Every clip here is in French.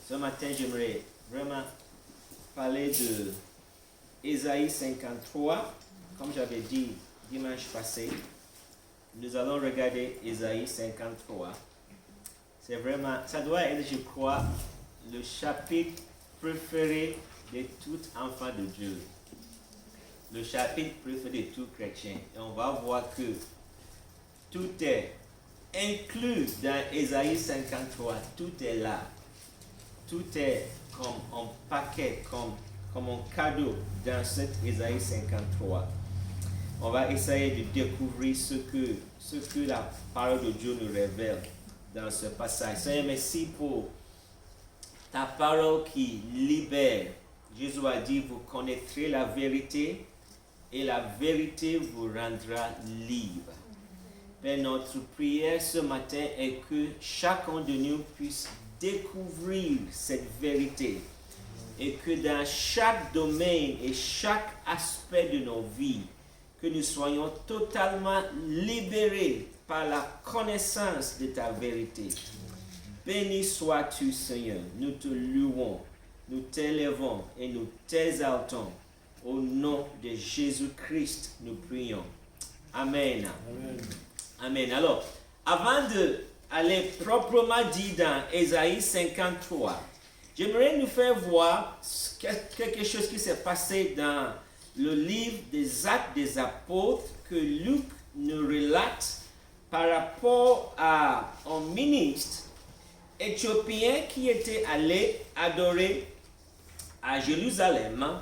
Ce matin, j'aimerais vraiment parler de Ésaïe 53. Comme j'avais dit dimanche passé, nous allons regarder Ésaïe 53. C'est vraiment, ça doit être, je crois, le chapitre préféré de tout enfant de Dieu. Le chapitre préféré de tout chrétien. Et on va voir que tout est inclus dans Ésaïe 53. Tout est là. Tout est comme un paquet, comme un cadeau dans cet Ésaïe 53. On va essayer de découvrir ce que la parole de Dieu nous révèle dans ce passage. Seigneur, merci pour ta parole qui libère. Jésus a dit, vous connaîtrez la vérité et la vérité vous rendra libre. Père, notre prière ce matin est que chacun de nous puisse découvrir cette vérité et que dans chaque domaine et chaque aspect de nos vies, que nous soyons totalement libérés par la connaissance de ta vérité. Béni sois-tu, Seigneur. Nous te louons, nous t'élevons et nous t'exaltons. Au nom de Jésus-Christ, nous prions. Amen. Amen. Amen. Alors, avant d'aller proprement dit dans Ésaïe 53, j'aimerais nous faire voir quelque chose qui s'est passé dans le livre des Actes des Apôtres que Luc nous relate par rapport à un ministre éthiopien qui était allé adorer à Jérusalem.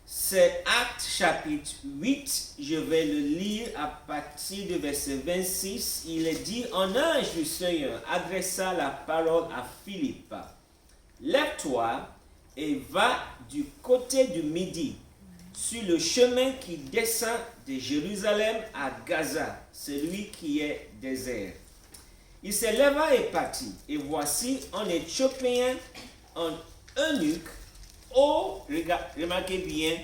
C'est Actes chapitre 8, je vais le lire à partir du verset 26. Il est dit, un ange du Seigneur adressa la parole à Philippe. Lève-toi et va du côté du midi, sur le chemin qui descend de Jérusalem à Gaza, celui qui est désert. Il se leva et partit, et voici un Éthiopien, un eunuque, remarquez bien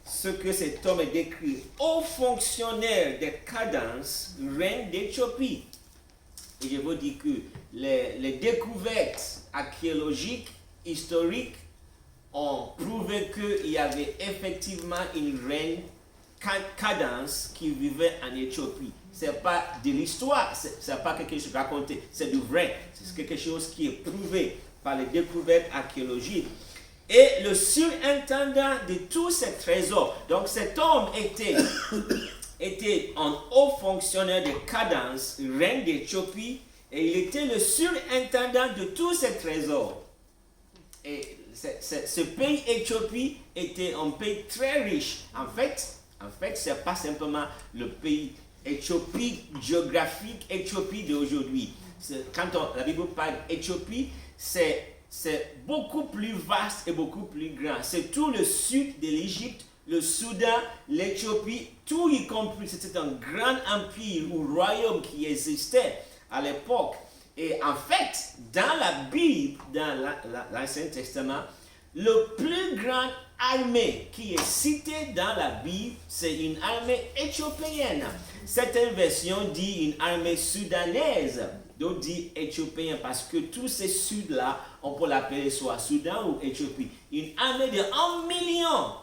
ce que cet homme décrit, haut fonctionnaire des cadences, reine d'Éthiopie. Et je vous dis que les découvertes archéologiques, historiques, ont prouvé qu'il y avait effectivement une reine Cadence qui vivait en Éthiopie. Ce n'est pas de l'histoire, ce n'est pas quelque chose raconté, c'est du vrai. C'est quelque chose qui est prouvé par les découvertes archéologiques. Et le surintendant de tous ces trésors, donc cet homme était un haut fonctionnaire de Cadence, reine d'Éthiopie, et il était le surintendant de tous ces trésors. Et ce pays Éthiopie était un pays très riche. En fait, ce n'est pas simplement le pays Éthiopie géographique, Éthiopie d'aujourd'hui. Quand la Bible parle d'Éthiopie, c'est beaucoup plus vaste et beaucoup plus grand. C'est tout le sud de l'Égypte, le Soudan, l'Éthiopie, tout y compris. C'était un grand empire ou royaume qui existait à l'époque. Et en fait, dans la Bible, dans l'Ancien Testament, le plus grand armée qui est citée dans la Bible, c'est une armée éthiopienne. Certaines versions disent une armée soudanaise, d'autres disent éthiopienne, parce que tous ces Suds-là, on peut l'appeler soit Soudan ou Éthiopie. Une armée de 1 million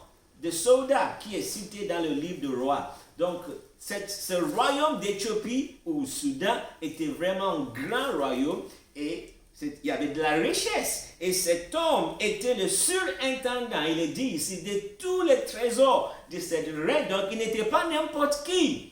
de soldats qui est citée dans le livre de Rois. Donc, ce royaume d'Éthiopie ou Soudan était vraiment un grand royaume et il y avait de la richesse. Et cet homme était le surintendant, il est dit ici, de tous les trésors de cette reine. Donc, il n'était pas n'importe qui.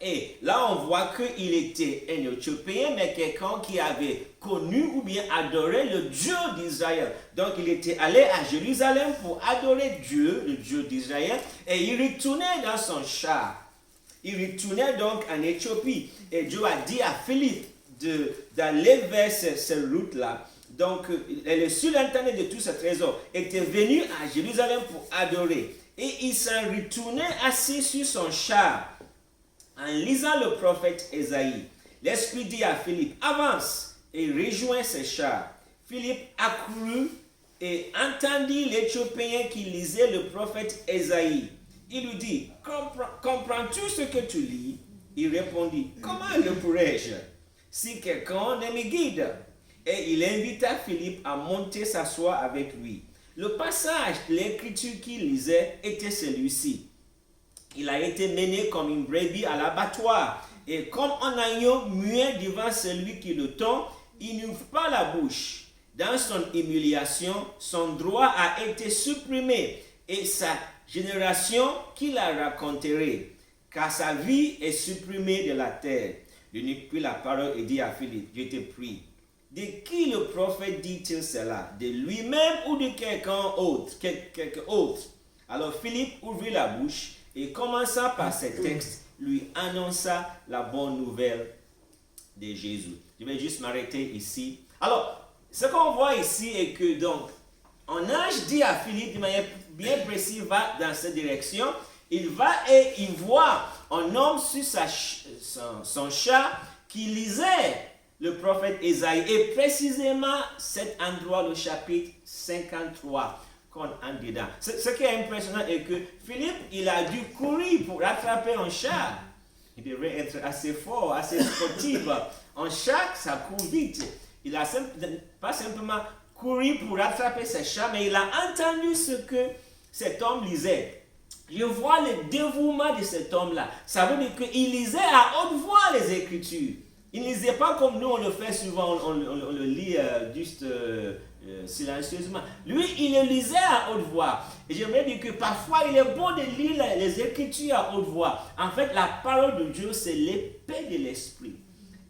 Et là, on voit qu'il était un Éthiopien, mais quelqu'un qui avait connu ou bien adoré le Dieu d'Israël. Donc, il était allé à Jérusalem pour adorer Dieu, le Dieu d'Israël, et il retournait dans son char. Il retournait donc en Éthiopie. Et Dieu a dit à Philippe d'aller vers cette route-là. Donc, le surintendant de tout ce trésor était venu à Jérusalem pour adorer. Et il s'en retournait assis sur son char. En lisant le prophète Ésaïe, l'Esprit dit à Philippe, avance et rejoins ce char. Philippe accourut et entendit l'Éthiopien qui lisait le prophète Ésaïe. Il lui dit, comprends-tu ce que tu lis? Il répondit, comment le pourrais-je si quelqu'un ne me guide? et il invita Philippe à monter s'asseoir avec lui. Le passage de l'écriture qu'il lisait était celui-ci. Il a été mené comme une brebis à l'abattoir, et comme un agneau muet devant celui qui le tond, il n'ouvre pas la bouche. Dans son humiliation, son droit a été supprimé, et sa génération qui la raconterait, car sa vie est supprimée de la terre. L'eunuque prit la parole et dit à Philippe, je te prie, de qui le prophète dit-il cela? De lui-même ou de quelqu'un autre? Alors Philippe ouvrit la bouche et commençant par ces textes, lui annonça la bonne nouvelle de Jésus. Je vais juste m'arrêter ici. Alors, ce qu'on voit ici est que donc, un ange dit à Philippe de manière bien précise, va dans cette direction. Il va et il voit un homme sur son chat qui lisait le prophète Ésaïe. Et précisément cet endroit, le chapitre 53, qu'on a dedans. Ce qui est impressionnant est que Philippe, il a dû courir pour attraper un chat. Il devrait être assez fort, assez sportif. Un chat, ça court vite. Il n'a pas simplement couru pour attraper ce chat, mais il a entendu ce que cet homme lisait. Je vois le dévouement de cet homme-là. Ça veut dire qu'il lisait à haute voix les Écritures. Il ne lisait pas comme nous, on le fait souvent, on le lit juste silencieusement. Lui, il le lisait à haute voix. Et j'aimerais dire que parfois, il est bon de lire les Écritures à haute voix. En fait, la parole de Dieu, c'est l'épée de l'esprit.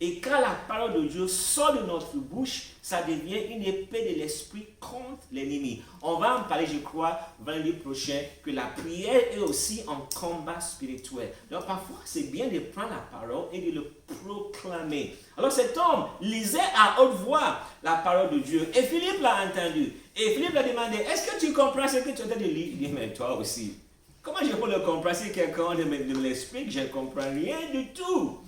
Et quand la parole de Dieu sort de notre bouche, ça devient une épée de l'esprit contre l'ennemi. On va en parler, je crois, vendredi prochain, que la prière est aussi un combat spirituel. Donc parfois, c'est bien de prendre la parole et de le proclamer. Alors cet homme lisait à haute voix la parole de Dieu. Et Philippe l'a entendu. Et Philippe l'a demandé, est-ce que tu comprends ce que tu as de lire? Il dit, mais toi aussi. Comment je peux le comprendre si quelqu'un me l'explique? Je ne comprends rien du tout.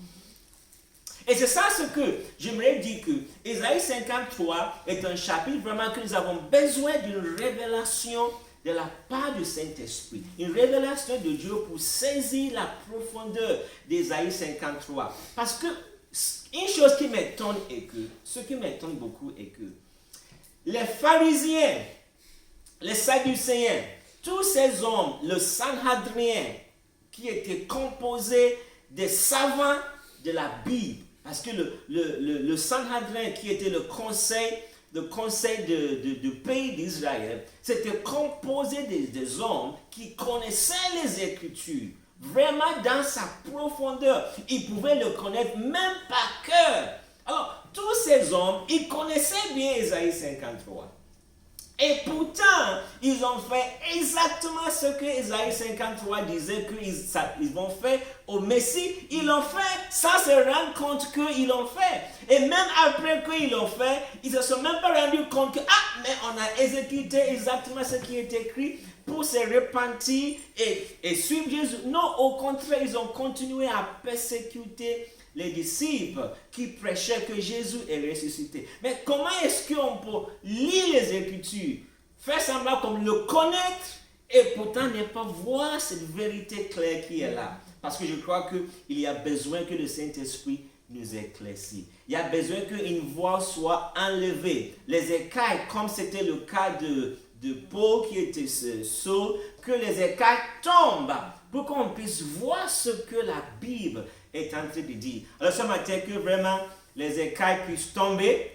Et c'est ça ce que j'aimerais dire que Ésaïe 53 est un chapitre vraiment que nous avons besoin d'une révélation de la part du Saint-Esprit. Une révélation de Dieu pour saisir la profondeur d'Ésaïe 53. Parce que une chose qui m'étonne est que, ce qui m'étonne beaucoup est que les pharisiens, les sadducéens, tous ces hommes, le Sanhedrin, qui étaient composés des savants de la Bible, parce que le Sanhedrin, qui était le conseil du pays d'Israël, c'était composé des hommes qui connaissaient les Écritures, vraiment dans sa profondeur. Ils pouvaient le connaître même par cœur. Alors, tous ces hommes, ils connaissaient bien Ésaïe 53. Et pourtant, ils ont fait exactement ce que Ésaïe 53 disait qu'ils vont faire au Messie. Ils l'ont fait sans se rendre compte qu'ils l'ont fait. Et même après qu'ils l'ont fait, ils ne se sont même pas rendus compte que, mais on a exécuté exactement ce qui est écrit pour se repentir et suivre Jésus. Non, au contraire, ils ont continué à persécuter les disciples qui prêchaient que Jésus est ressuscité. Mais comment est-ce qu'on peut lire les Écritures, faire semblant comme le connaître et pourtant ne pas voir cette vérité claire qui est là? Parce que je crois qu'il y a besoin que le Saint-Esprit nous éclaircisse. Il y a besoin qu'une voix soit enlevée. Les écailles, comme c'était le cas de Paul qui était Saul, que les écailles tombent pour qu'on puisse voir ce que la Bible est en train de dire. Alors ce matin, que vraiment les écailles puissent tomber,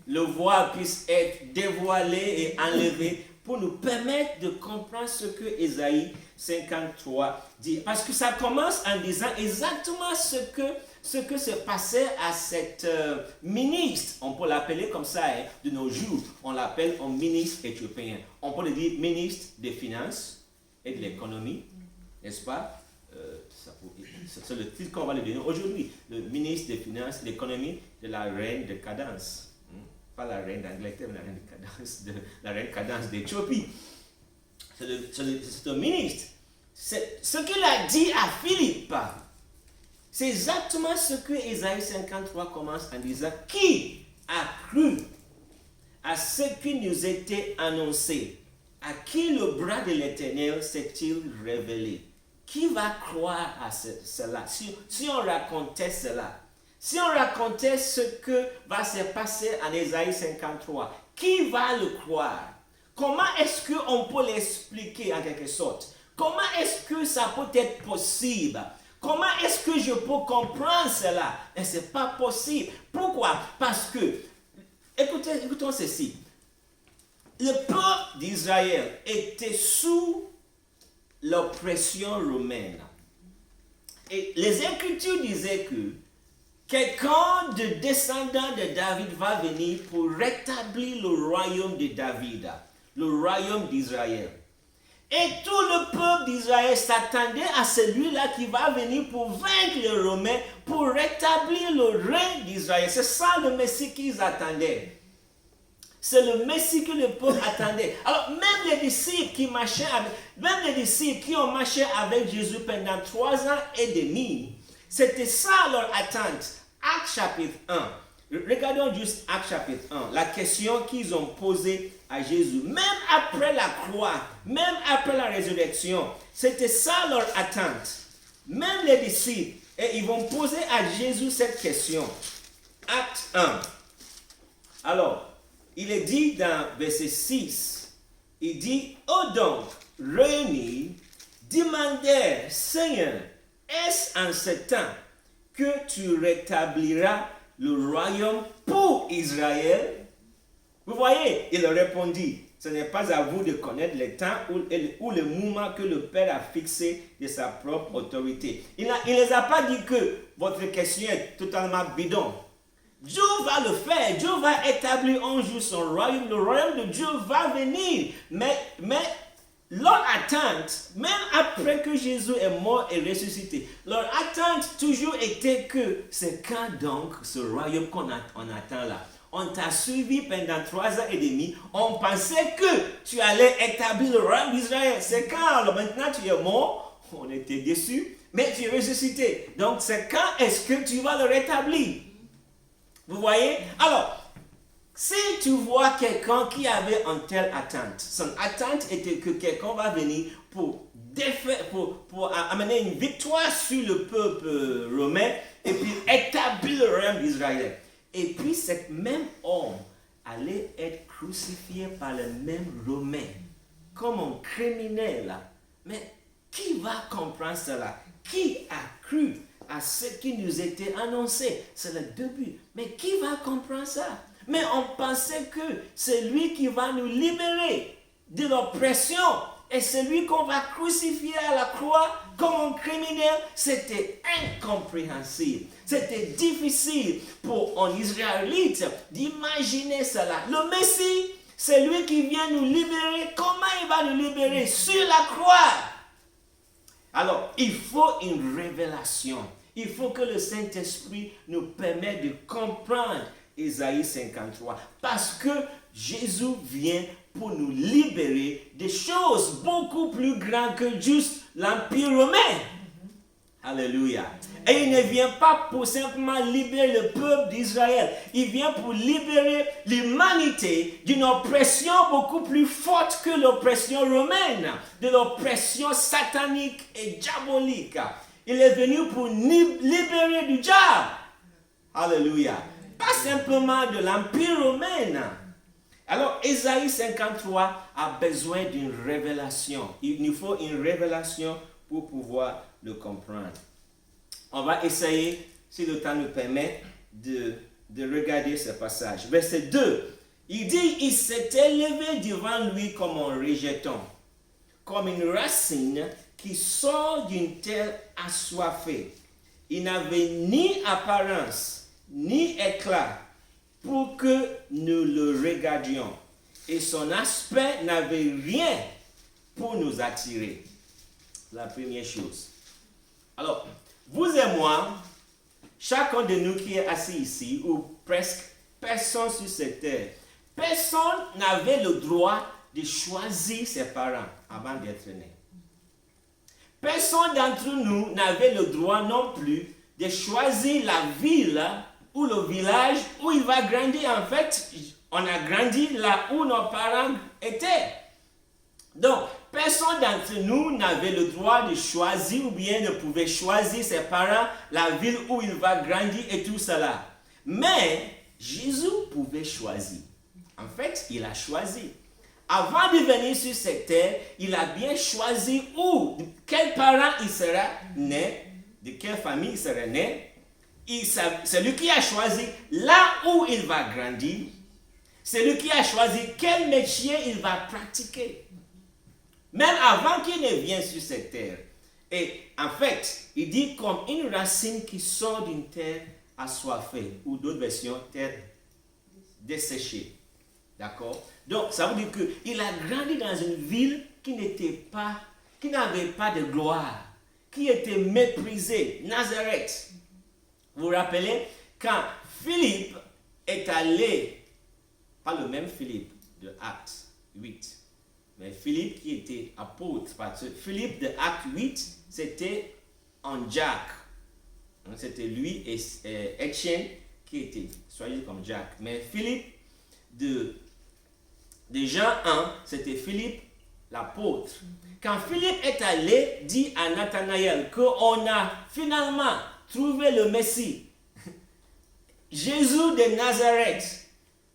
le voile puisse être dévoilé et enlevé pour nous permettre de comprendre ce que Ésaïe 53 dit. Parce que ça commence en disant exactement ce que se passait à cette ministre. On peut l'appeler comme ça de nos jours. On l'appelle un ministre éthiopien. On peut le dire ministre des Finances et de l'Économie, n'est-ce pas? C'est le titre qu'on va lui donner aujourd'hui. Le ministre des Finances, de l'Économie de la reine de Cadence. Pas la reine d'Angleterre, mais la reine Cadence d'Éthiopie. C'est un ministre. Ce qu'il a dit à Philippe, c'est exactement ce que Ésaïe 53 commence en disant. Qui a cru à ce qui nous était annoncé? À qui le bras de l'Éternel s'est-il révélé? Qui va croire à cela? Si on racontait cela, Si on racontait ce que va se passer en Ésaïe 53, qui va le croire? Comment est-ce qu'on peut l'expliquer en quelque sorte? Comment est-ce que ça peut être possible? Comment est-ce que je peux comprendre cela? Mais ce n'est pas possible. Pourquoi? Parce que, écoutons ceci. Le peuple d'Israël était sous l'oppression romaine. Et les Écritures disaient que quelqu'un de descendant de David va venir pour rétablir le royaume de David, le royaume d'Israël. Et tout le peuple d'Israël s'attendait à celui-là qui va venir pour vaincre les Romains, pour rétablir le règne d'Israël. C'est ça le Messie qu'ils attendaient. C'est le Messie que le peuple attendait. Alors même les disciples qui ont marché avec Jésus pendant 3 ans et demi, c'était ça leur attente. Actes chapitre 1. Regardons juste Actes chapitre 1. La question qu'ils ont posée à Jésus. Même après la croix, même après la résurrection, c'était ça leur attente. Même les disciples, et ils vont poser à Jésus cette question. Acte 1. Alors, il est dit dans verset 6, il dit, « Oh donc, réunis, demandèrent, Seigneur, est-ce en ce temps que tu rétabliras le royaume pour Israël? » Vous voyez, il leur répondit, « Ce n'est pas à vous de connaître le temps ou le moment que le Père a fixé de sa propre autorité. » Il ne les a pas dit que votre question est totalement bidon. Dieu va le faire. Dieu va établir un jour son royaume. Le royaume de Dieu va venir. Mais leur attente, même après que Jésus est mort et ressuscité, leur attente toujours était que c'est quand donc ce royaume qu'on attend là. On t'a suivi pendant 3 ans et demi. On pensait que tu allais établir le royaume d'Israël. C'est quand alors maintenant tu es mort. On était déçus. Mais tu es ressuscité. Donc c'est quand est-ce que tu vas le rétablir? Vous voyez? Alors, si tu vois quelqu'un qui avait une telle attente, son attente était que quelqu'un va venir pour amener une victoire sur le peuple romain et puis établir le royaume d'Israël. Et puis, cet même homme allait être crucifié par le même Romain, comme un criminel. Mais qui va comprendre cela? Qui a cru à ce qui nous était annoncé? C'est le début. Mais qui va comprendre ça? Mais on pensait que c'est lui qui va nous libérer de l'oppression. Et celui qu'on va crucifier à la croix comme un criminel, c'était incompréhensible. C'était difficile pour un Israélite d'imaginer cela. Le Messie, c'est lui qui vient nous libérer. Comment il va nous libérer? Sur la croix. Alors, il faut une révélation. Il faut que le Saint-Esprit nous permette de comprendre Ésaïe 53. Parce que Jésus vient pour nous libérer des choses beaucoup plus grandes que juste l'Empire romain. Alléluia. Et il ne vient pas pour simplement libérer le peuple d'Israël. Il vient pour libérer l'humanité d'une oppression beaucoup plus forte que l'oppression romaine, de l'oppression satanique et diabolique. Il est venu pour libérer du diable. Alléluia. Pas simplement de l'Empire romain. Alors, Ésaïe 53 a besoin d'une révélation. Il nous faut une révélation pour pouvoir le comprendre. On va essayer, si le temps nous permet, de regarder ce passage. Verset 2, il dit, il s'était levé devant lui comme un rejeton, comme une racine qui sort d'une terre assoiffée. Il n'avait ni apparence, ni éclat, pour que nous le regardions. Et son aspect n'avait rien pour nous attirer. La première chose. Alors, vous et moi, chacun de nous qui est assis ici, ou presque personne sur cette terre, personne n'avait le droit de choisir ses parents avant d'être né. Personne d'entre nous n'avait le droit non plus de choisir la ville ou le village où il va grandir. En fait, on a grandi là où nos parents étaient. Donc, personne d'entre nous n'avait le droit de choisir ou bien ne pouvait choisir ses parents, la ville où il va grandir et tout cela. Mais Jésus pouvait choisir. En fait, il a choisi. Avant de venir sur cette terre, il a bien choisi où, de quels parents il sera né, de quelle famille il sera né. C'est lui qui a choisi là où il va grandir. C'est lui qui a choisi quel métier il va pratiquer. Même avant qu'il ne vienne sur cette terre. Et en fait, il dit comme une racine qui sort d'une terre assoiffée, ou d'autres versions, terre desséchée. D'accord? Donc, ça veut dire qu'il a grandi dans une ville qui n'avait pas de gloire, qui était méprisée, Nazareth. Vous vous rappelez, quand Philippe est allé, pas le même Philippe de Actes 8, mais Philippe qui était apôtre, parce que Philippe de Actes 8, c'était en Jacques. C'était lui et Étienne qui étaient, soyez comme Jacques. Mais Philippe de Jean 1, c'était Philippe l'apôtre. Quand Philippe est allé dire à Nathanaël qu'on a finalement trouvé le Messie, Jésus de Nazareth,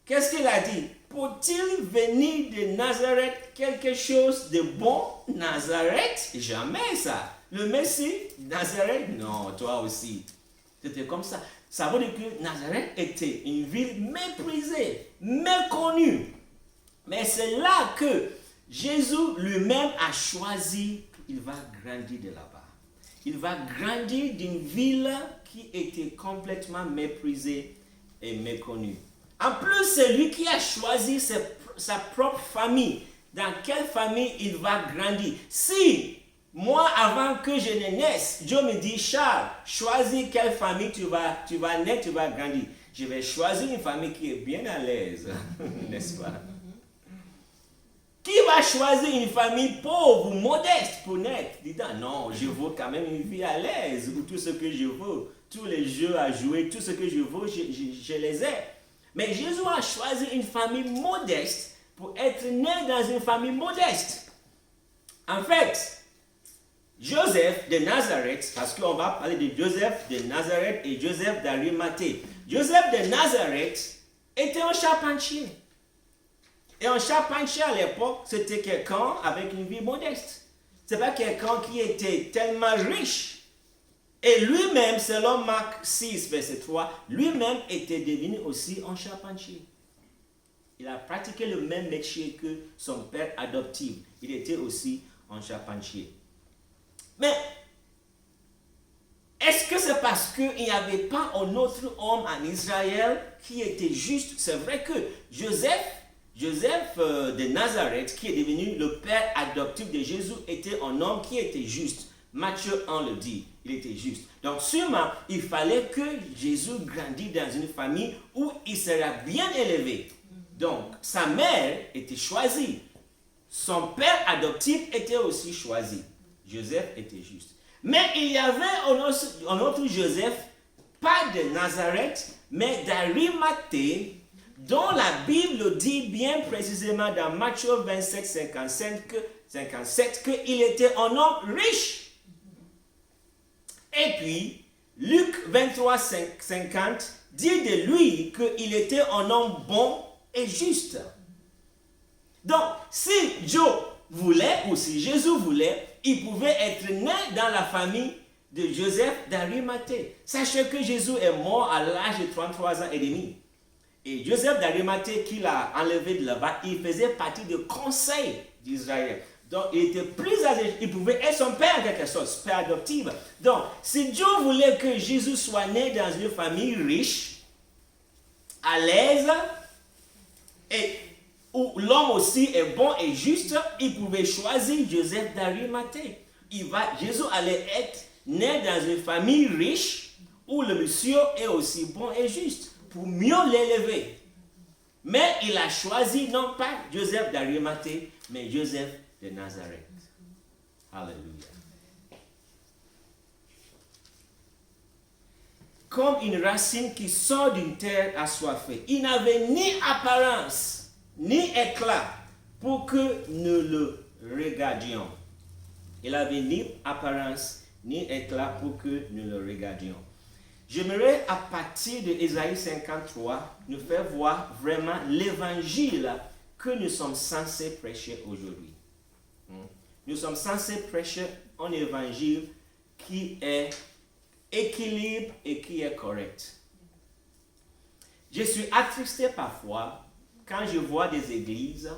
qu'est-ce qu'il a dit? Peut-il venir de Nazareth quelque chose de bon? Nazareth? Jamais ça. Le Messie, Nazareth? Non, toi aussi. C'était comme ça. Ça veut dire que Nazareth était une ville méprisée, méconnue. Mais c'est là que Jésus lui-même a choisi qu'il va grandir de là-bas. Il va grandir d'une ville qui était complètement méprisée et méconnue. En plus, c'est lui qui a choisi sa propre famille. Dans quelle famille il va grandir. Si, moi, avant que je ne naisse, Dieu me dit, Charles, choisis quelle famille tu vas naître, tu vas grandir. Je vais choisir une famille qui est bien à l'aise, n'est-ce pas? Qui va choisir une famille pauvre ou modeste pour naître? Disant, non, je veux quand même une vie à l'aise, où tout ce que je veux, tous les jeux à jouer, tout ce que je veux, je les ai. Mais Jésus a choisi une famille modeste pour être né dans une famille modeste. En fait, Joseph de Nazareth, parce qu'on va parler de Joseph de Nazareth et Joseph d'Arimathée. Joseph de Nazareth était un charpentier. Et un charpentier à l'époque, c'était quelqu'un avec une vie modeste. Ce n'est pas quelqu'un qui était tellement riche. Et lui-même, selon Marc 6, verset 3, lui-même était devenu aussi un charpentier. Il a pratiqué le même métier que son père adoptif. Il était aussi un charpentier. Mais, est-ce que c'est parce qu'il n'y avait pas un autre homme en Israël qui était juste? C'est vrai que Joseph de Nazareth, qui est devenu le père adoptif de Jésus, était un homme qui était juste. Matthieu 1 le dit, il était juste. Donc sûrement, il fallait que Jésus grandisse dans une famille où il sera bien élevé. Donc, sa mère était choisie. Son père adoptif était aussi choisi. Joseph était juste. Mais il y avait un autre Joseph, pas de Nazareth, mais d'Arimathée, dont la Bible dit bien précisément dans Matthieu 27, 57 qu'il était un homme riche. Et puis, Luc 23, 50 dit de lui qu'il était un homme bon et juste. Donc, si Dieu voulait, ou si Jésus voulait, il pouvait être né dans la famille de Joseph d'Arimathée. Sachez que Jésus est mort à l'âge de 33 ans et demi. Et Joseph d'Arimathée, qu'il a enlevé de là-bas, il faisait partie du conseil d'Israël. Donc, il était plus âgé, il pouvait être son père en quelque sorte, père adoptif. Donc, si Dieu voulait que Jésus soit né dans une famille riche, à l'aise, et où l'homme aussi est bon et juste, il pouvait choisir Joseph d'Arimathée. Jésus allait être né dans une famille riche, où le monsieur est aussi bon et juste, pour mieux l'élever. Mais il a choisi non pas Joseph d'Arimathée, mais Joseph de Nazareth. Alléluia. Comme une racine qui sort d'une terre assoiffée. Il n'avait ni apparence, ni éclat pour que ne le regardions. Il avait ni apparence ni éclat pour que nous le regardions. J'aimerais, à partir de Ésaïe 53, nous faire voir vraiment l'évangile que nous sommes censés prêcher aujourd'hui. Nous sommes censés prêcher un évangile qui est équilibré et qui est correct. Je suis attristé parfois quand je vois des églises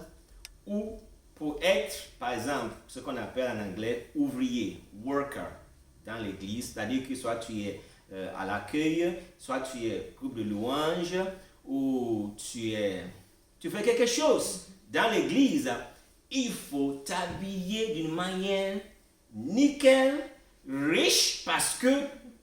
où, pour être, par exemple, ce qu'on appelle en anglais ouvrier, worker, dans l'église, c'est-à-dire que soit tu es à l'accueil, soit tu es groupe de louanges, ou tu fais quelque chose dans l'église, il faut t'habiller d'une manière nickel, riche, parce que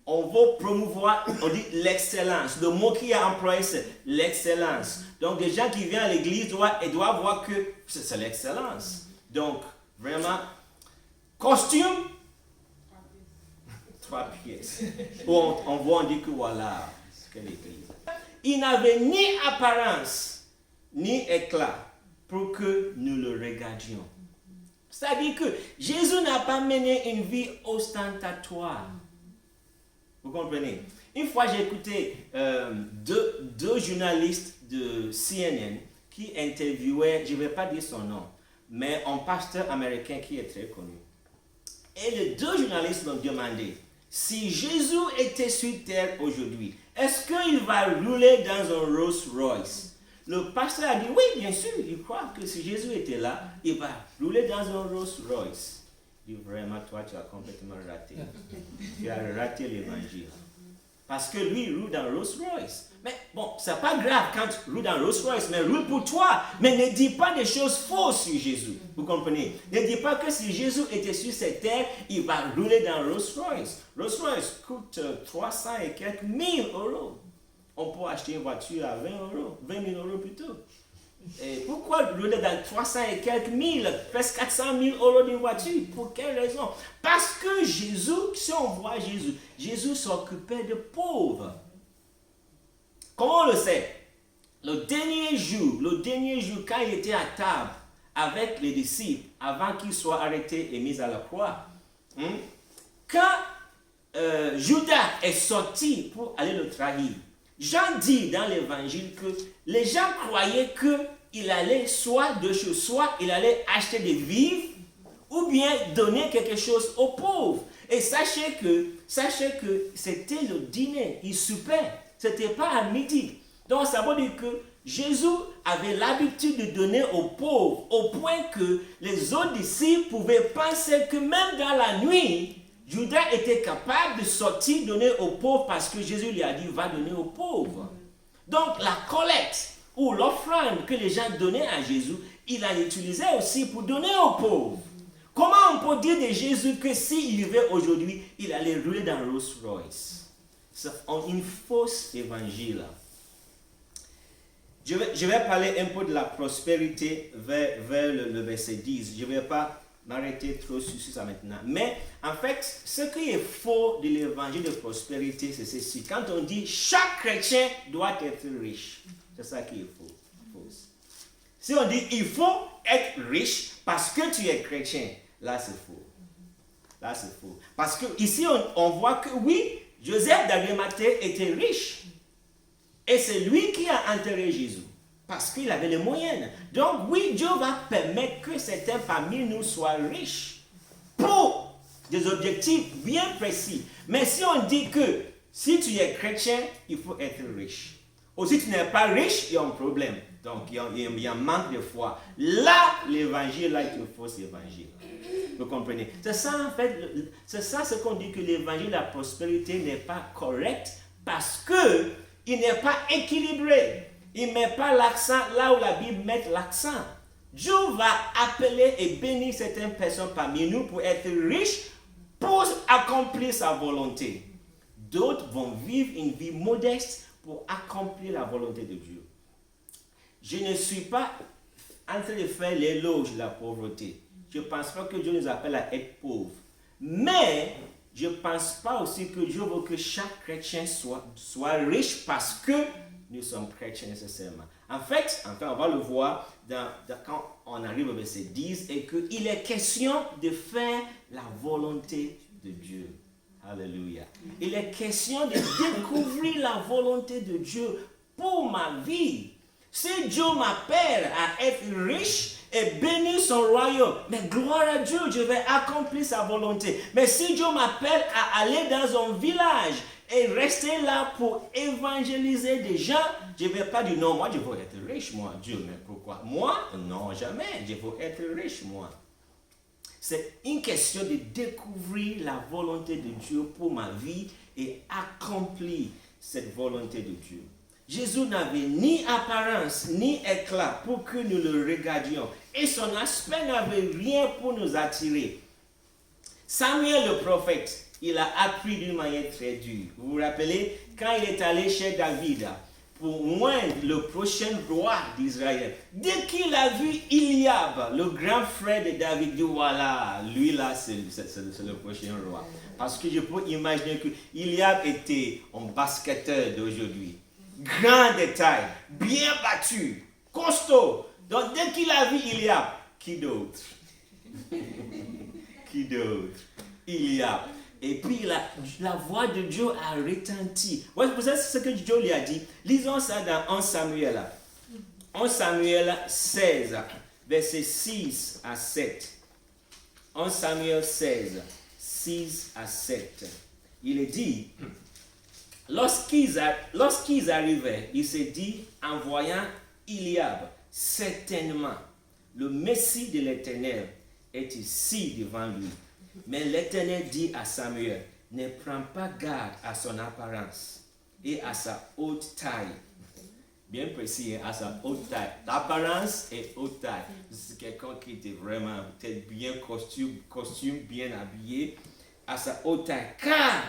on veut promouvoir, on dit l'excellence. Le mot qui a employé, c'est l'excellence. Donc, des gens qui viennent à l'église doivent voir que c'est l'excellence. Donc, vraiment, costume, 3 pièces. On voit, on dit que voilà, c'est quelle église. Il n'avait ni apparence, ni éclat pour que nous le regardions. C'est-à-dire que Jésus n'a pas mené une vie ostentatoire. Vous comprenez? Une fois, j'ai écouté deux journalistes de CNN qui interviewaient, je ne vais pas dire son nom, mais un pasteur américain qui est très connu. Et les deux journalistes l'ont demandé, si Jésus était sur terre aujourd'hui, est-ce qu'il va rouler dans un Rolls Royce? Le pasteur a dit, oui, bien sûr, il croit que si Jésus était là, il va rouler dans un Rolls Royce. Il dit, vraiment, toi, tu as complètement raté. Tu as raté l'évangile. Parce que lui, il roule dans Rolls Royce. Mais bon, c'est pas grave quand tu roules dans Rolls Royce, mais roule pour toi. Mais ne dis pas des choses fausses sur Jésus. Vous comprenez? Ne dis pas que si Jésus était sur cette terre, il va rouler dans Rolls Royce. Rolls Royce coûte 300 et quelques mille euros. On peut acheter une voiture à 20 euros, 20 000 euros plutôt. Et pourquoi rouler dans 300 et quelques mille, presque 400 000 euros d'une voiture? Pour quelle raison? Parce que Jésus, si on voit Jésus, Jésus s'occupait de pauvres. Comment on le sait? Le dernier jour, quand il était à table avec les disciples, avant qu'il soit arrêté et mis à la croix, quand Judas est sorti pour aller le trahir, Jean dit dans l'évangile que les gens croyaient qu'il allait soit il allait acheter des vivres ou bien donner quelque chose aux pauvres. Et sachez que c'était le dîner, il soupait, c'était pas à midi. Donc ça veut dire que Jésus avait l'habitude de donner aux pauvres au point que les autres disciples pouvaient penser que même dans la nuit, Judas était capable de sortir donner aux pauvres parce que Jésus lui a dit va donner aux pauvres. Donc la collecte ou l'offrande que les gens donnaient à Jésus, il l'a utilisé aussi pour donner aux pauvres. Comment on peut dire de Jésus que s'il vivait aujourd'hui, il allait rouler dans Rolls Royce? C'est une fausse évangile. Je vais parler un peu de la prospérité vers le verset 10. Je ne vais pas m'arrêter trop sur ça maintenant. Mais en fait, ce qui est faux de l'évangile de prospérité, c'est ceci. Quand on dit chaque chrétien doit être riche, c'est ça qui est faux. Si on dit il faut être riche parce que tu es chrétien, là c'est faux. Parce que ici on voit que oui, Joseph d'Arimathée était riche. Et c'est lui qui a enterré Jésus. Parce qu'il avait les moyens. Donc oui, Dieu va permettre que certains parmi nous soient riches. Pour des objectifs bien précis. Mais si on dit que si tu es chrétien, il faut être riche. Ou si tu n'es pas riche, il y a un problème. Donc il y a un manque de foi. Là, l'évangile, là, est un faux évangile. Vous comprenez? C'est ça en fait, c'est ça ce qu'on dit que l'évangile de la prospérité n'est pas correct parce que il n'est pas équilibré. Il ne met pas l'accent là où la Bible met l'accent. Dieu va appeler et bénir certaines personnes parmi nous pour être riches, pour accomplir sa volonté. D'autres vont vivre une vie modeste pour accomplir la volonté de Dieu. Je ne suis pas en train de faire l'éloge de la pauvreté. Je ne pense pas que Dieu nous appelle à être pauvres. Mais je ne pense pas aussi que Dieu veut que chaque chrétien soit riche parce que nous sommes chrétiens nécessairement. En fait, on va le voir quand on arrive au verset 10, et qu'il est question de faire la volonté de Dieu. Alléluia. Il est question de découvrir la volonté de Dieu pour ma vie. Si Dieu m'appelle à être riche et bénir son royaume, mais gloire à Dieu, je vais accomplir sa volonté. Mais si Dieu m'appelle à aller dans un village et rester là pour évangéliser des gens, je ne vais pas dire non, moi je veux être riche, moi. Dieu, mais pourquoi? Moi, non, jamais. Je veux être riche, moi. C'est une question de découvrir la volonté de Dieu pour ma vie et accomplir cette volonté de Dieu. Jésus n'avait ni apparence ni éclat pour que nous le regardions. Et son aspect n'avait rien pour nous attirer. Samuel le prophète, il a appris d'une manière très dure. Vous vous rappelez, quand il est allé chez David pour moindre le prochain roi d'Israël, dès qu'il a vu Eliab, le grand frère de David, il dit voilà, lui là c'est le prochain roi. Parce que je peux imaginer que Eliab était un basketteur d'aujourd'hui. Grand détail, bien battu, costaud. Donc dès qu'il a vu Eliab, qui d'autre? Qui d'autre? Eliab. Et puis la voix de Dieu a retenti. Vous savez ce que Dieu lui a dit? Lisons ça dans 1 Samuel. 1 Samuel 16, versets 6 à 7. 1 Samuel 16, 6 à 7. Il est dit, lorsqu'ils arrivaient, il s'est dit, en voyant Eliab, certainement, le Messie de l'Éternel est ici devant lui. Mais l'Éternel dit à Samuel, ne prends pas garde à son apparence et à sa haute taille. Bien précis, à sa haute taille. L'apparence et haute taille. C'est quelqu'un qui était vraiment peut-être bien costume bien habillé, à sa haute taille. Car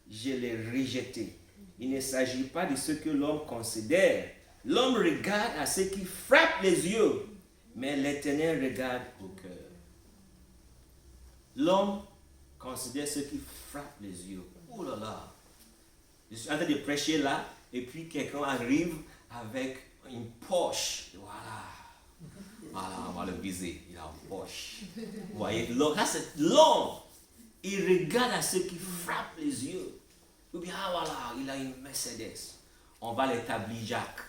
je l'ai rejeté. Il ne s'agit pas de ce que l'homme considère. L'homme regarde à ce qui frappe les yeux, mais l'Éternel regarde au cœur. L'homme considère ce qui frappe les yeux. Oh là là! Je suis en train de prêcher là, et puis quelqu'un arrive avec une poche. Voilà, on va le viser. Il a une poche. Vous voyez, là c'est l'homme. Il regarde à ce qui frappe les yeux. Ou bien, voilà, il a une Mercedes. On va l'établir Jacques,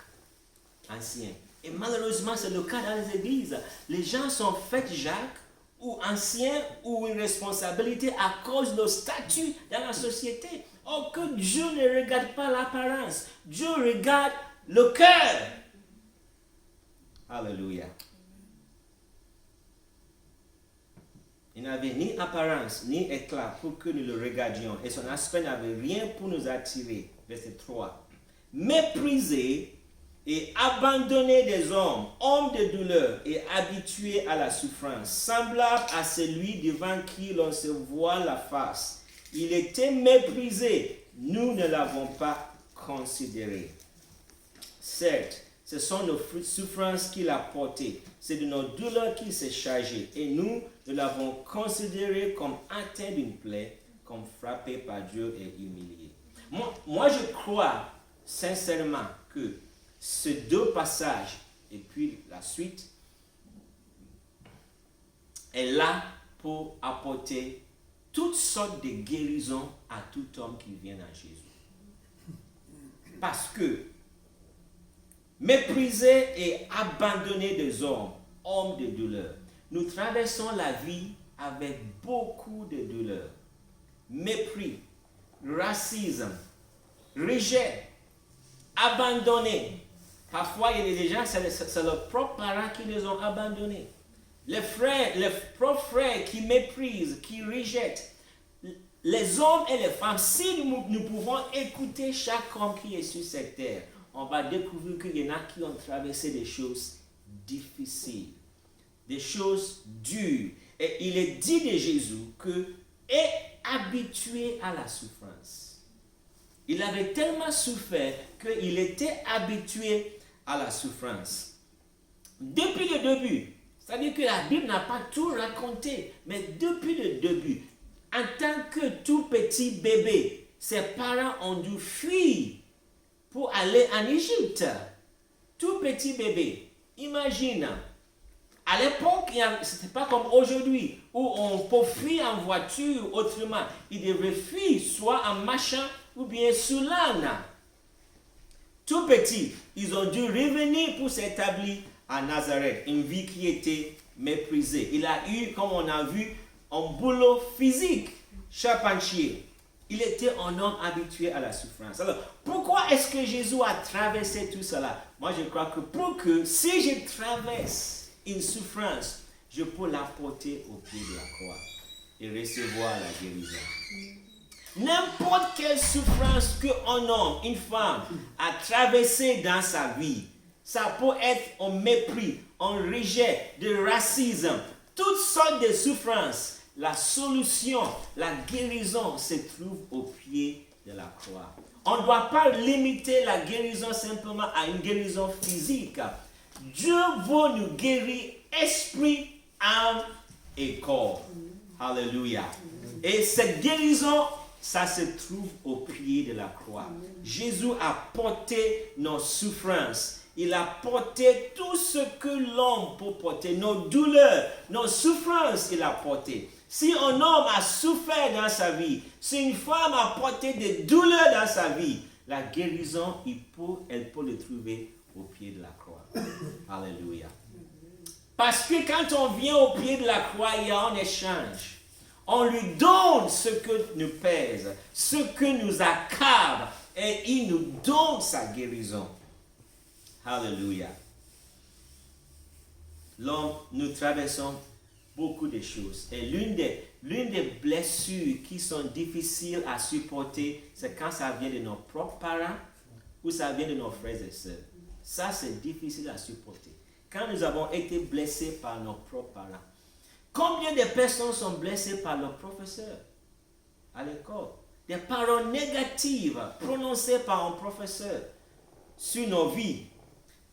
ancien. Et malheureusement, c'est le cas dans les églises. Les gens sont faits Jacques, ou anciens, ou une responsabilité à cause de leur statut dans la société. Or que Dieu ne regarde pas l'apparence. Dieu regarde le cœur. Alléluia. Il n'avait ni apparence, ni éclat pour que nous le regardions. Et son aspect n'avait rien pour nous attirer. Verset 3. Méprisé et abandonné des hommes, homme de douleur et habitué à la souffrance, semblable à celui devant qui l'on se voit la face. Il était méprisé, nous ne l'avons pas considéré. Certes, ce sont nos souffrances qu'il a portées, c'est de nos douleurs qu'il s'est chargé, et nous l'avons considéré comme atteint d'une plaie, comme frappé par Dieu et humilié. Moi je crois sincèrement que ces deux passages, et puis la suite, est là pour apporter toutes sortes de guérisons à tout homme qui vient à Jésus. Parce que, méprisé et abandonné des hommes, hommes de douleur, nous traversons la vie avec beaucoup de douleur, mépris, racisme, rejet, abandonné. Parfois, il y a des gens, c'est leurs propres parents qui les ont abandonnés. Les propres frères qui méprisent, qui rejettent. Les hommes et les femmes, si nous pouvons écouter chaque homme qui est sur cette terre, on va découvrir qu'il y en a qui ont traversé des choses difficiles, des choses dures. Et il est dit de Jésus qu'il est habitué à la souffrance. Il avait tellement souffert qu'il était habitué à la souffrance. Depuis le début, c'est-à-dire que la Bible n'a pas tout raconté, mais depuis le début, en tant que tout petit bébé, ses parents ont dû fuir pour aller en Égypte. Tout petit bébé. Imagine, à l'époque, ce n'était pas comme aujourd'hui, où on peut fuir en voiture autrement. Il devait fuir soit en marchant ou bien sous l'âne. Tout petit, ils ont dû revenir pour s'établir à Nazareth, une vie qui était méprisée. Il a eu, comme on a vu, un boulot physique, charpentier. Il était un homme habitué à la souffrance. Alors, pourquoi est-ce que Jésus a traversé tout cela? Moi, je crois que pour que si je traverse une souffrance, je peux la porter au pied de la croix et recevoir la guérison. N'importe quelle souffrance qu'un homme, une femme a traversée dans sa vie, ça peut être un mépris, un rejet, de racisme, toutes sortes de souffrances. La solution, la guérison se trouve au pied de la croix. On ne doit pas limiter la guérison simplement à une guérison physique. Dieu veut nous guérir esprit, âme et corps. Alléluia. Et cette guérison, ça se trouve au pied de la croix. Jésus a porté nos souffrances. Il a porté tout ce que l'homme peut porter, nos douleurs, nos souffrances, il a porté. Si un homme a souffert dans sa vie, si une femme a porté des douleurs dans sa vie, la guérison, elle peut le trouver au pied de la croix. Alléluia. Parce que quand on vient au pied de la croix, il y a un échange. On lui donne ce que nous pèse, ce que nous accable, et il nous donne sa guérison. Alléluia. L'homme, nous traversons beaucoup de choses. Et l'une des blessures qui sont difficiles à supporter, c'est quand ça vient de nos propres parents ou ça vient de nos frères et sœurs. Ça, c'est difficile à supporter. Quand nous avons été blessés par nos propres parents. Combien de personnes sont blessées par leurs professeurs à l'école? Des paroles négatives prononcées par un professeur sur nos vies.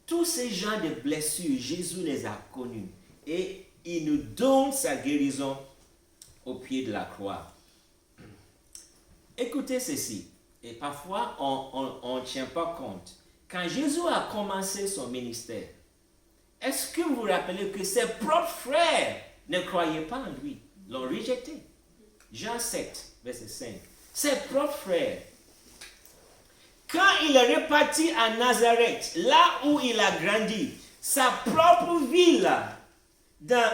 Tous ces genres de blessures, Jésus les a connus. Et il nous donne sa guérison au pied de la croix. Écoutez ceci. Et parfois, on ne tient pas compte. Quand Jésus a commencé son ministère, est-ce que vous vous rappelez que ses propres frères ne croyaient pas en lui, l'ont rejeté? Jean 7, verset 5. Ses propres frères. Quand il est reparti à Nazareth, là où il a grandi, sa propre ville,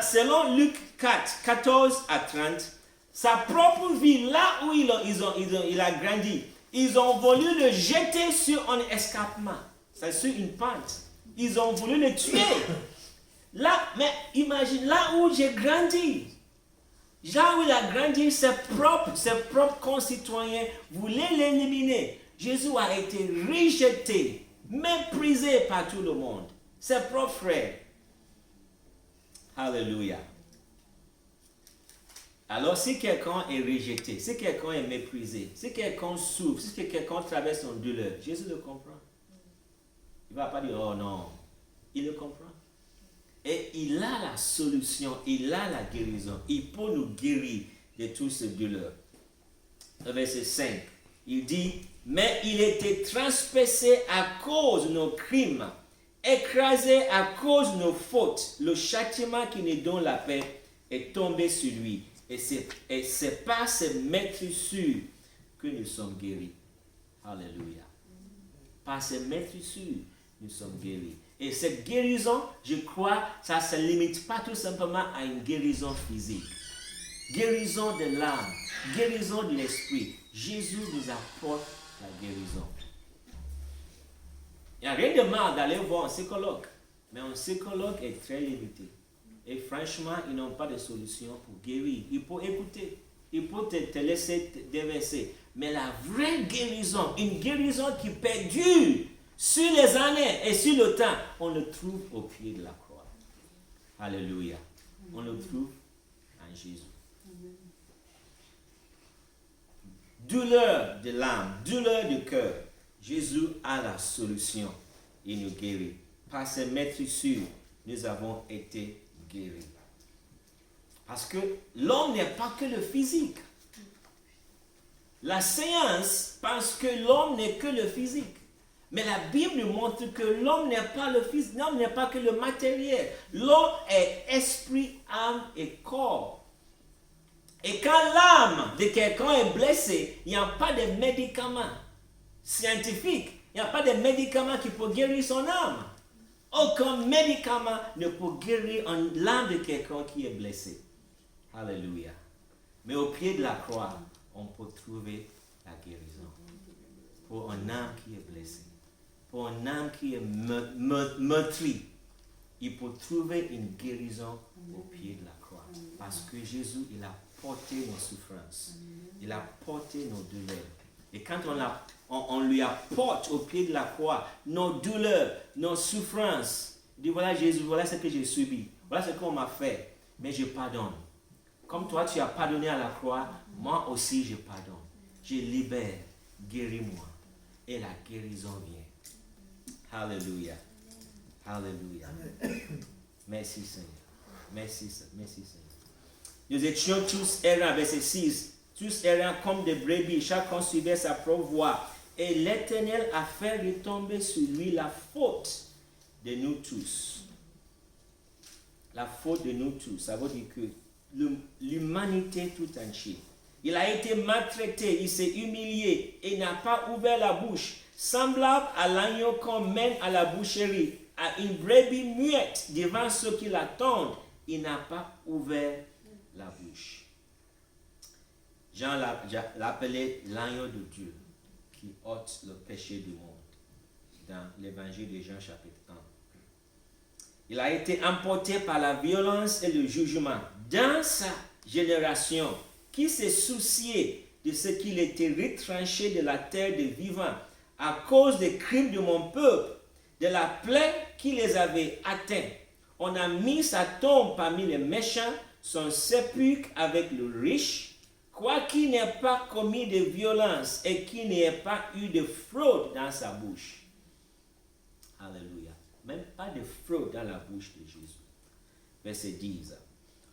selon Luc 4, 14 à 30, sa propre ville, là où il a grandi, ils ont voulu le jeter sur un escarpement, c'est sur une pente. Ils ont voulu le tuer. Là, mais imagine, là où j'ai grandi, là où il a grandi, ses propres concitoyens voulaient l'éliminer. Jésus a été rejeté, méprisé par tout le monde. Ses propres frères. Alléluia. Alors, si quelqu'un est rejeté, si quelqu'un est méprisé, si quelqu'un souffre, si quelqu'un traverse une douleur, Jésus le comprend. Il ne va pas dire, oh non. Il le comprend. Et il a la solution, il a la guérison. Il peut nous guérir de toutes ces douleurs. Verset 5, il dit, mais il était transpercé à cause de nos crimes, écrasé à cause de nos fautes. Le châtiment qui nous donne la paix est tombé sur lui. Et c'est par ces maîtrissures que nous sommes guéris. Alléluia. Par ces maîtrissures, nous sommes guéris. Et cette guérison, je crois, ça ne se limite pas tout simplement à une guérison physique. Guérison de l'âme, guérison de l'esprit. Jésus nous apporte la guérison. Il n'y a rien de mal d'aller voir un psychologue. Mais un psychologue est très limité. Et franchement, ils n'ont pas de solution pour guérir. Il peut écouter. Il peut te laisser déverser. Mais la vraie guérison, une guérison qui perdure sur les années et sur le temps, on le trouve au pied de la croix. Alléluia. On le trouve en Jésus. Douleur de l'âme, douleur du cœur. Jésus a la solution. Il nous guérit. Par ses maîtrissures, nous avons été guéris. Parce que l'homme n'est pas que le physique. La science pense que l'homme n'est que le physique. Mais la Bible montre que l'homme n'est pas le fils, l'homme n'est pas que le matériel. L'homme est esprit, âme et corps. Et quand l'âme de quelqu'un est blessée, il n'y a pas de médicaments scientifiques, il n'y a pas de médicaments qui peuvent guérir son âme. Aucun médicament ne peut guérir l'âme de quelqu'un qui est blessé. Alléluia. Mais au pied de la croix, on peut trouver la guérison. Pour un âme qui est blessé, pour un âme qui est meurtri, il peut trouver une guérison au pied de la croix. Parce que Jésus, il a porté nos souffrances. Il a porté nos douleurs. Et quand on lui apporte au pied de la croix nos douleurs, nos souffrances, il dit, voilà Jésus, voilà ce que j'ai subi. Voilà ce qu'on m'a fait. Mais je pardonne. Comme toi, tu as pardonné à la croix, moi aussi je pardonne. Je libère. Guéris-moi. Et la guérison vient. Alléluia. Alléluia. Merci Seigneur. Merci Seigneur. Nous étions tous errants, verset 6. Tous errants comme des brebis, chacun suivait sa propre voie. Et l'Éternel a fait retomber sur lui la faute de nous tous. La faute de nous tous. Ça veut dire que l'humanité tout entière. Il a été maltraité, il s'est humilié et n'a pas ouvert la bouche. Semblable à l'agneau qu'on mène à la boucherie, à une brebis muette devant ceux qui l'attendent, il n'a pas ouvert la bouche. Jean l'appelait l'agneau de Dieu qui ôte le péché du monde dans l'évangile de Jean chapitre 1. Il a été emporté par la violence et le jugement dans sa génération qui s'est soucié de ce qu'il était retranché de la terre des vivants à cause des crimes de mon peuple, de la plaie qui les avait atteints. On a mis sa tombe parmi les méchants, son sépulcre avec le riche, quoiqu'il n'ait pas commis de violence et qu'il n'ait pas eu de fraude dans sa bouche. Alléluia. Même pas de fraude dans la bouche de Jésus. Verset 10.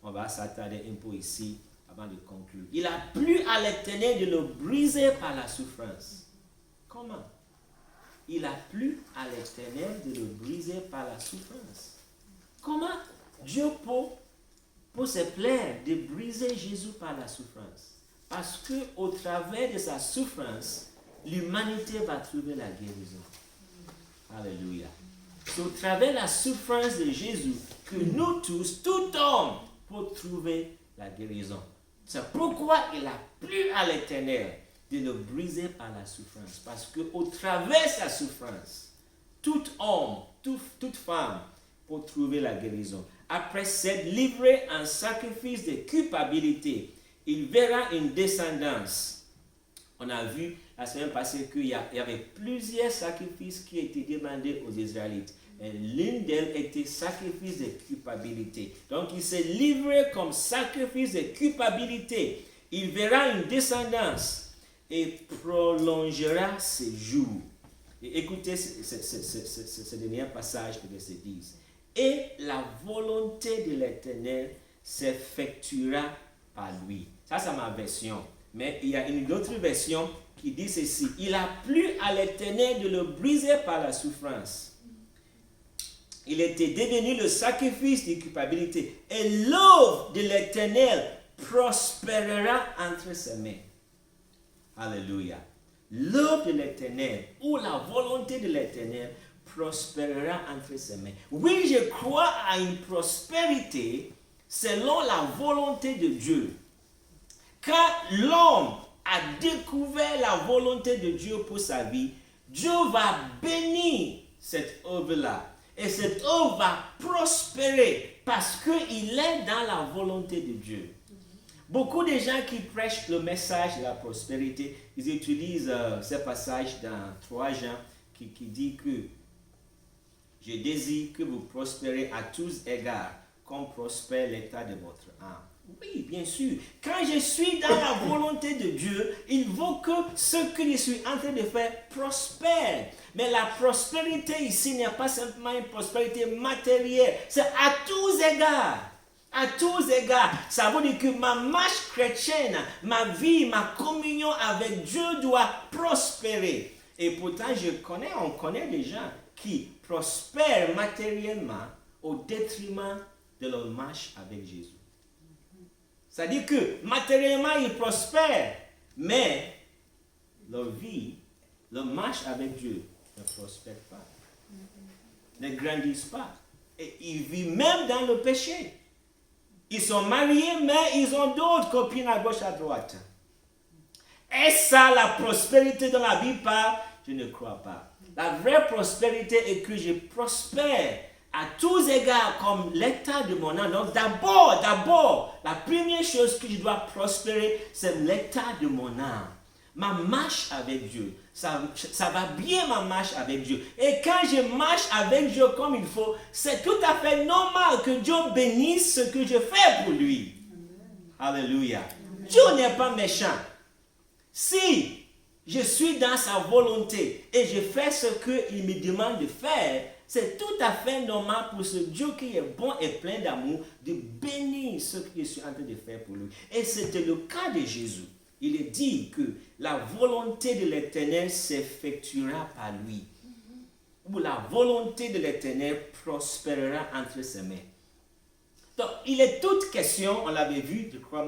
On va s'attarder un peu ici avant de conclure. Il a plu à l'Éternel de le briser par la souffrance. Comment? Il a plu à l'Éternel de le briser par la souffrance. Comment Dieu peut se plaire de briser Jésus par la souffrance? Parce que au travers de sa souffrance, l'humanité va trouver la guérison. Alléluia. C'est au travers de la souffrance de Jésus que nous tous, tout homme, peut trouver la guérison. C'est pourquoi il a plu à l'Éternel de le briser par la souffrance. Parce qu'au travers de sa souffrance, tout homme, toute femme peut trouver la guérison. Après s'être livré en sacrifice de culpabilité, il verra une descendance. On a vu la semaine passée qu'il y avait plusieurs sacrifices qui étaient demandés aux Israélites. Et l'une d'elles était sacrifice de culpabilité. Donc il s'est livré comme sacrifice de culpabilité. Il verra une descendance et prolongera ses jours. Et écoutez ce dernier passage de verset 10. Et la volonté de l'Éternel s'effectuera par lui. Ça, c'est ma version. Mais il y a une autre version qui dit ceci. Il a plu à l'Éternel de le briser par la souffrance. Il était devenu le sacrifice de culpabilité. Et l'œuvre de l'Éternel prospérera entre ses mains. Alléluia. L'œuvre de l'Éternel ou la volonté de l'Éternel prospérera entre ses mains. Oui, je crois à une prospérité selon la volonté de Dieu. Quand l'homme a découvert la volonté de Dieu pour sa vie, Dieu va bénir cette œuvre-là. Et cette œuvre va prospérer parce qu'il est dans la volonté de Dieu. Beaucoup de gens qui prêchent le message de la prospérité, ils utilisent ce passage dans 3 Jean qui dit que je désire que vous prospérez à tous égards, comme prospère l'état de votre âme. Oui, bien sûr. Quand je suis dans la volonté de Dieu, il veut que ce que je suis en train de faire prospère. Mais la prospérité ici n'est pas simplement une prospérité matérielle. C'est à tous égards. À tous égards. Ça veut dire que ma marche chrétienne, ma vie, ma communion avec Dieu doit prospérer. Et pourtant, on connaît des gens qui prospèrent matériellement au détriment de leur marche avec Jésus. C'est-à-dire que matériellement, ils prospèrent, mais leur vie, leur marche avec Dieu ne prospère pas, ne grandissent pas. Et ils vivent même dans le péché. Ils sont mariés, mais ils ont d'autres copines à gauche, à droite. Est-ce ça la prospérité dont la Bible parle? Je ne crois pas. La vraie prospérité est que je prospère à tous égards comme l'état de mon âme. Donc d'abord, la première chose que je dois prospérer, c'est l'état de mon âme. Ma marche avec Dieu. Ça va bien ma marche avec Dieu. Et quand je marche avec Dieu comme il faut, c'est tout à fait normal que Dieu bénisse ce que je fais pour lui. Amen. Alléluia. Amen. Dieu n'est pas méchant. Si je suis dans sa volonté et je fais ce qu'il me demande de faire, c'est tout à fait normal pour ce Dieu qui est bon et plein d'amour de bénir ce que je suis en train de faire pour lui. Et c'était le cas de Jésus. Il est dit que la volonté de l'Éternel s'effectuera par lui. Ou la volonté de l'Éternel prospérera entre ses mains. Donc, il est toute question, on l'avait vu, je crois,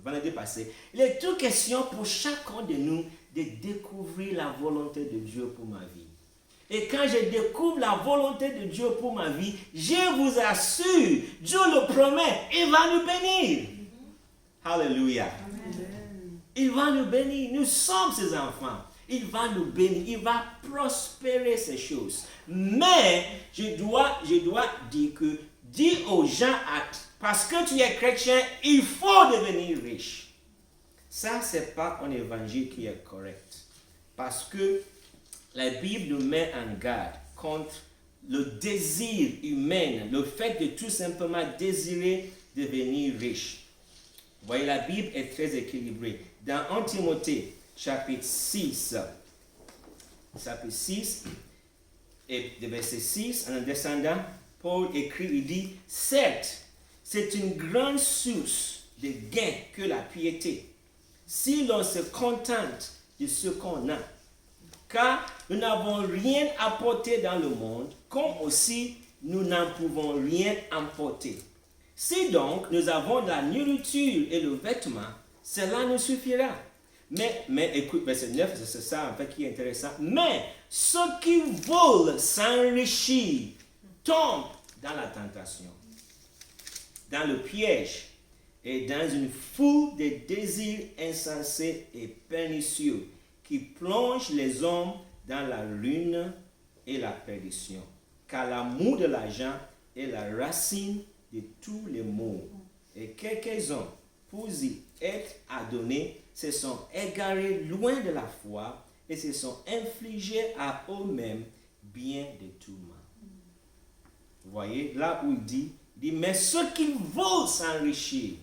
vendredi passé, il est toute question pour chacun de nous de découvrir la volonté de Dieu pour ma vie. Et quand je découvre la volonté de Dieu pour ma vie, je vous assure, Dieu le promet, il va nous bénir. Alléluia. Il va nous bénir. Nous sommes ses enfants. Il va nous bénir. Il va prospérer ces choses. Mais je dois dire que, dis aux gens, parce que tu es chrétien, il faut devenir riche. Ça, ce n'est pas un évangile qui est correct. Parce que la Bible nous met en garde contre le désir humain, le fait de tout simplement désirer devenir riche. Vous voyez, la Bible est très équilibrée. Dans 1 Timothée, chapitre 6, et de verset 6, en descendant, Paul écrit, il dit, « Certes, c'est une grande source de gain que la piété, si l'on se contente de ce qu'on a. Car nous n'avons rien apporté dans le monde, comme aussi nous n'en pouvons rien emporter. Si donc nous avons de la nourriture et le vêtement, cela nous suffira. » Mais écoute, verset 9, c'est ça en fait qui est intéressant. Mais ceux qui veulent s'enrichir tombent dans la tentation, dans le piège et dans une foule de désirs insensés et pernicieux qui plongent les hommes dans la ruine et la perdition. Car l'amour de l'argent est la racine de tous les maux. Et quelques-uns, pour y être adonnés, se sont égarés loin de la foi et se sont infligés à eux-mêmes bien de tout mal. Vous voyez, là où il dit, mais ceux qui veulent s'enrichir.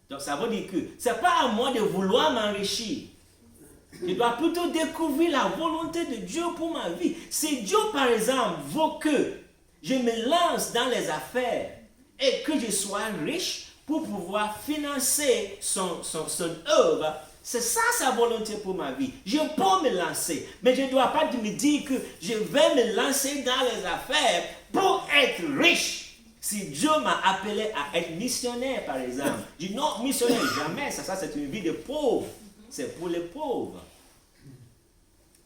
Donc ça veut dire que ce n'est pas à moi de vouloir m'enrichir. Je dois plutôt découvrir la volonté de Dieu pour ma vie. Si Dieu, par exemple, veut que je me lance dans les affaires et que je sois riche pour pouvoir financer son œuvre, c'est ça sa volonté pour ma vie. Je peux me lancer, mais je ne dois pas me dire que je vais me lancer dans les affaires pour être riche. Si Dieu m'a appelé à être missionnaire, par exemple, je dis non, missionnaire, jamais, ça c'est une vie de pauvre. C'est pour les pauvres.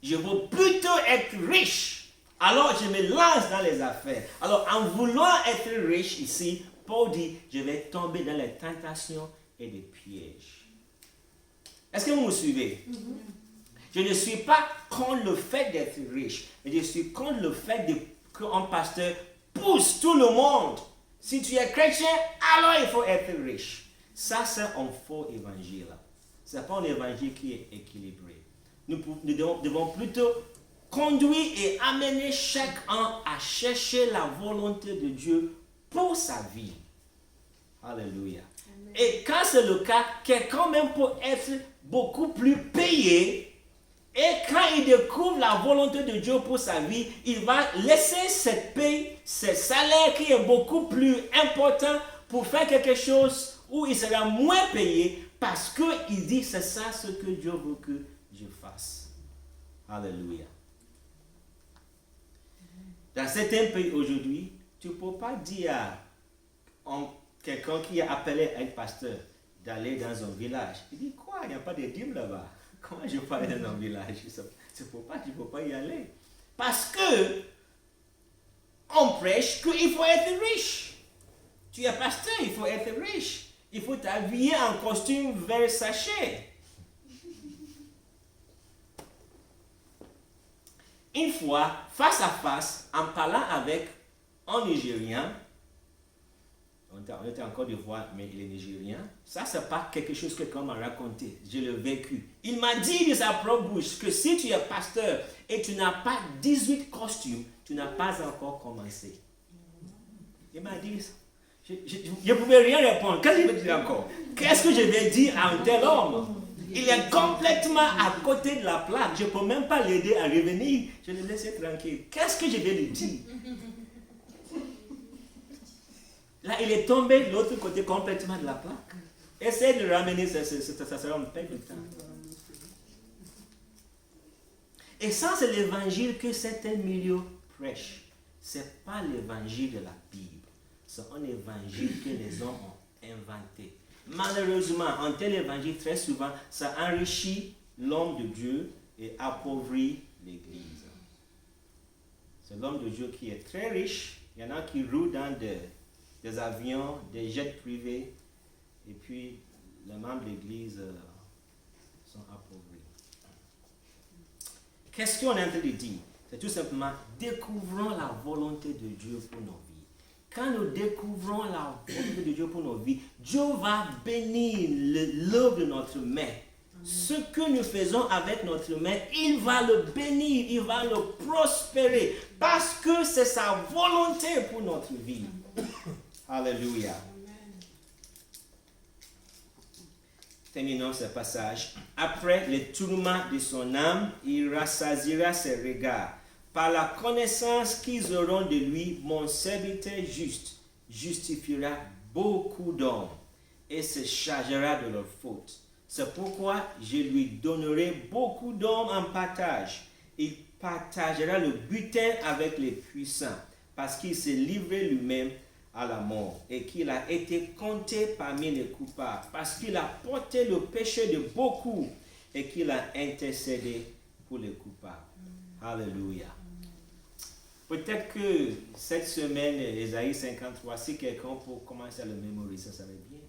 Je veux plutôt être riche. Alors je me lance dans les affaires. Alors en voulant être riche ici, Paul dit, je vais tomber dans les tentations et les pièges. Est-ce que vous me suivez? Je ne suis pas contre le fait d'être riche, mais je suis contre le fait qu'un pasteur pousse tout le monde. Si tu es chrétien, alors il faut être riche. Ça, c'est un faux évangile. Ce n'est pas un évangile qui est équilibré. Nous devons plutôt conduire et amener chacun à chercher la volonté de Dieu pour sa vie. Alléluia. Amen. Et quand c'est le cas, quelqu'un même peut être beaucoup plus payé. Et quand il découvre la volonté de Dieu pour sa vie, il va laisser cette paye, ce salaire qui est beaucoup plus important pour faire quelque chose où il sera moins payé parce qu'il dit c'est ça ce que Dieu veut que je fasse. Alléluia. Dans certains pays aujourd'hui, tu ne peux pas dire à quelqu'un qui est appelé à être pasteur d'aller dans un village. Il dit quoi? Il n'y a pas de dîmes là-bas. Comment je peux aller dans un village? C'est pourquoi tu ne peux pas y aller. Parce que on prêche qu'il faut être riche. Tu es pasteur, il faut être riche. Il faut t'habiller en costume Versace. Une fois, face à face, en parlant avec un Nigérien, on était en Côte d'Ivoire, mais il est Nigérien, ça c'est pas quelque chose que quelqu'un m'a raconté, je l'ai vécu. Il m'a dit de sa propre bouche que si tu es pasteur et tu n'as pas 18 costumes, tu n'as pas encore commencé. Il m'a dit ça. Je ne pouvais rien répondre. Qu'est-ce que je vais dire encore? Qu'est-ce que je vais dire à un tel homme? Il est complètement à côté de la plaque. Je ne peux même pas l'aider à revenir. Je le laisse tranquille. Qu'est-ce que je vais lui dire? Là, il est tombé de l'autre côté complètement de la plaque. Essaye de le ramener, ça sera une perte de temps. Et ça, c'est l'évangile que certains milieux prêchent. Ce n'est pas l'évangile de la Bible. C'est un évangile que les hommes ont inventé. Malheureusement, un tel évangile, très souvent, ça enrichit l'homme de Dieu et appauvrit l'Église. C'est l'homme de Dieu qui est très riche. Il y en a qui roulent dans des avions, des jets privés, et puis les membres de l'Église sont appauvris. Qu'est-ce qu'on est en train de dire? C'est tout simplement, découvrons la volonté de Dieu pour nos vies. Quand nous découvrons la volonté de Dieu pour nos vies, Dieu va bénir l'œuvre de notre main. Ce que nous faisons avec notre main, il va le bénir, il va le prospérer, parce que c'est sa volonté pour notre vie. Alléluia. Terminons ce passage. Après les tourments de son âme, il rassasiera ses regards. Par la connaissance qu'ils auront de lui, mon serviteur juste justifiera beaucoup d'hommes et se chargera de leurs fautes. C'est pourquoi je lui donnerai beaucoup d'hommes en partage. Il partagera le butin avec les puissants, parce qu'il s'est livré lui-même à la mort et qu'il a été compté parmi les coupables, parce qu'il a porté le péché de beaucoup et qu'il a intercédé pour les coupables. Alléluia. Peut-être que cette semaine, Ésaïe 53, si quelqu'un peut commencer à le mémoriser, ça serait bien.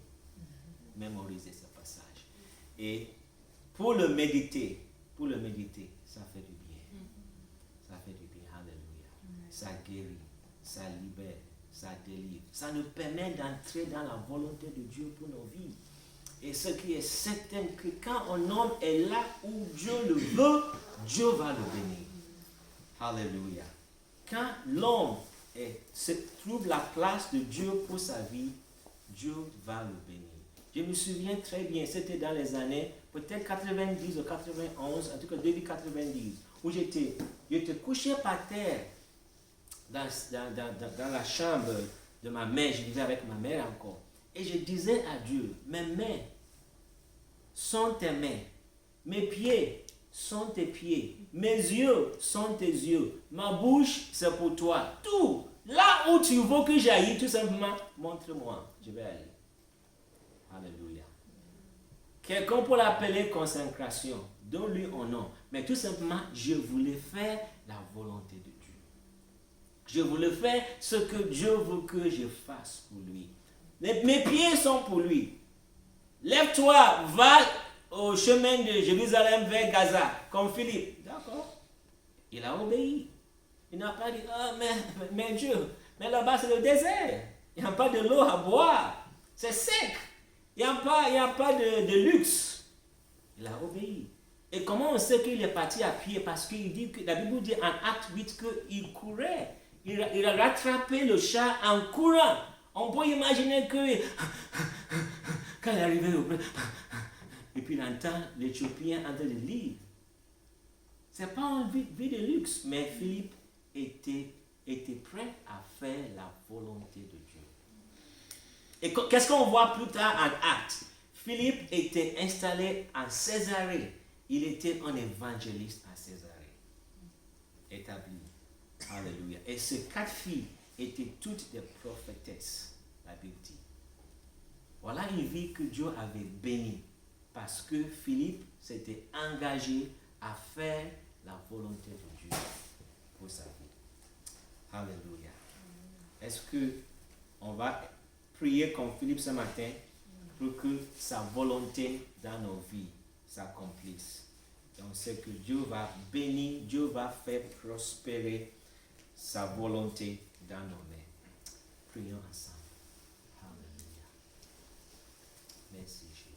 Mémoriser ce passage. Et pour le méditer, ça fait du bien. Ça fait du bien. Alléluia. Ça guérit, ça libère, ça délivre. Ça nous permet d'entrer dans la volonté de Dieu pour nos vies. Et ce qui est certain, que quand un homme est là où Dieu le veut, Dieu va le bénir. Alléluia. Quand l'homme trouve la place de Dieu pour sa vie, Dieu va le bénir. Je me souviens très bien, c'était dans les années peut-être 90 ou 91, en tout cas début 90, où j'étais couché par terre dans la chambre de ma mère. Je vivais avec ma mère encore. Et je disais à Dieu, mes mains sont tes mains, mes pieds sont tes pieds, mes yeux sont tes yeux, ma bouche c'est pour toi. Tout, là où tu veux que j'aille, tout simplement, montre-moi, je vais aller. Alléluia. Quelqu'un peut l'appeler consécration, donne-lui un nom, mais tout simplement, je voulais faire la volonté de Dieu. Je voulais faire ce que Dieu veut que je fasse pour lui. Mes pieds sont pour lui. Lève-toi, va au chemin de Jérusalem vers Gaza, comme Philippe. D'accord. Il a obéi. Il n'a pas dit, mais Dieu, mais là-bas c'est le désert. Il n'y a pas de l'eau à boire. C'est sec. Il n'y a pas de luxe. Il a obéi. Et comment on sait qu'il est parti à pied? Parce qu'il dit que la Bible dit en Acte 8 qu'il courait. Il a rattrapé le chat en courant. On peut imaginer que quand il est arrivé au et puis il entend l'Éthiopien en train de lire. Ce n'est pas une vie de luxe, mais Philippe était prêt à faire la volonté de Dieu. Et qu'est-ce qu'on voit plus tard en Actes? Philippe était installé en Césarée Il était un évangéliste à Césarée, établi. Alléluia. Et ces 4 filles étaient toutes des prophétesses, la Bible dit. Voilà une vie que Dieu avait bénie parce que Philippe s'était engagé à faire la volonté de Dieu pour sa vie. Alléluia. Est-ce que on va prier comme Philippe ce matin pour que sa volonté dans nos vies s'accomplisse? Et on sait que Dieu va bénir, Dieu va faire prospérer sa volonté dans nos mains. Prions ensemble. Alléluia. Merci Jésus.